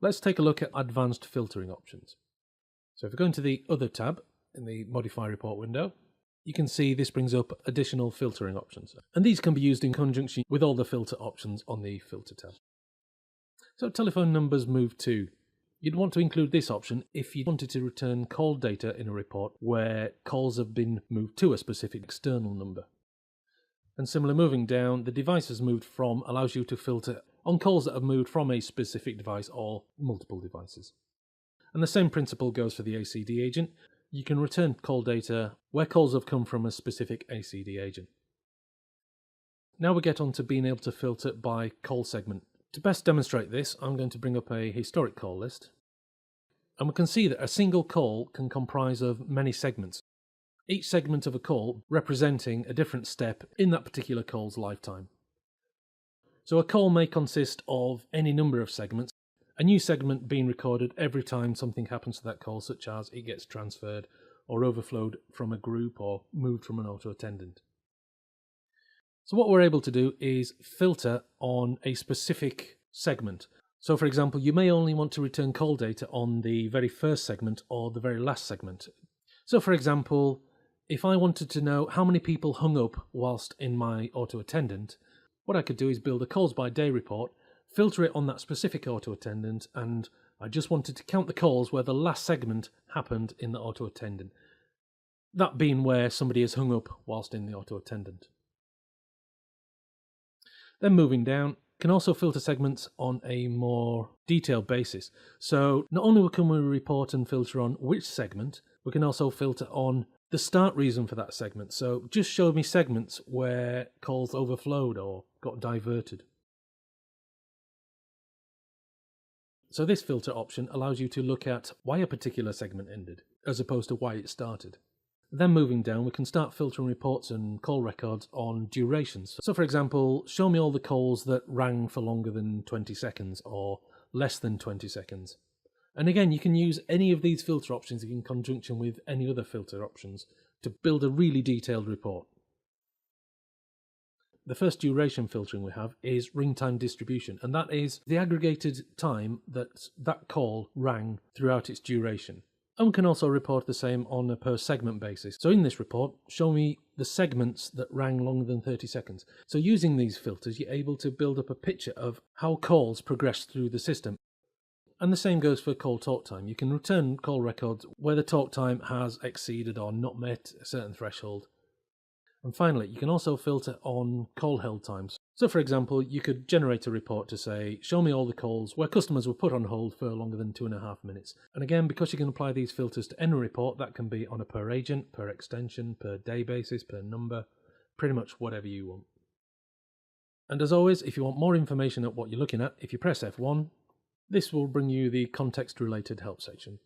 Let's take a look at advanced filtering options. So if we go into the Other tab in the Modify Report window, you can see this brings up additional filtering options. And these can be used in conjunction with all the filter options on the Filter tab. So telephone numbers moved to. You'd want to include this option if you wanted to return call data in a report where calls have been moved to a specific external number. And similar, moving down, the devices moved from allows you to filter on calls that have moved from a specific device or multiple devices. And the same principle goes for the ACD agent. You can return call data where calls have come from a specific ACD agent. Now we get on to being able to filter by call segment. To best demonstrate this, I'm going to bring up a historic call list. And we can see that a single call can comprise of many segments, each segment of a call representing a different step in that particular call's lifetime. So a call may consist of any number of segments, a new segment being recorded every time something happens to that call, such as it gets transferred or overflowed from a group or moved from an auto attendant. So what we're able to do is filter on a specific segment. So for example, you may only want to return call data on the very first segment or the very last segment. So for example, if I wanted to know how many people hung up whilst in my auto attendant, what I could do is build a calls by day report, filter it on that specific auto attendant, and I just wanted to count the calls where the last segment happened in the auto attendant. That being where somebody has hung up whilst in the auto attendant. Then moving down, can also filter segments on a more detailed basis. So not only can we report and filter on which segment, we can also filter on the start reason for that segment. So just show me segments where calls overflowed or got diverted. So this filter option allows you to look at why a particular segment ended, as opposed to why it started. Then moving down, we can start filtering reports and call records on durations. So for example, show me all the calls that rang for longer than 20 seconds or less than 20 seconds. And again, you can use any of these filter options in conjunction with any other filter options to build a really detailed report. The first duration filtering we have is ring time distribution, and that is the aggregated time that call rang throughout its duration. And we can also report the same on a per segment basis. So in this report, show me the segments that rang longer than 30 seconds. So using these filters, you're able to build up a picture of how calls progress through the system. And the same goes for call talk time. You can return call records where the talk time has exceeded or not met a certain threshold. And finally, you can also filter on call held times. So for example, you could generate a report to say, show me all the calls where customers were put on hold for longer than 2.5 minutes. And again, because you can apply these filters to any report, that can be on a per agent, per extension, per day basis, per number, pretty much whatever you want. And as always, if you want more information at what you're looking at, if you press F1, this will bring you the context-related help section.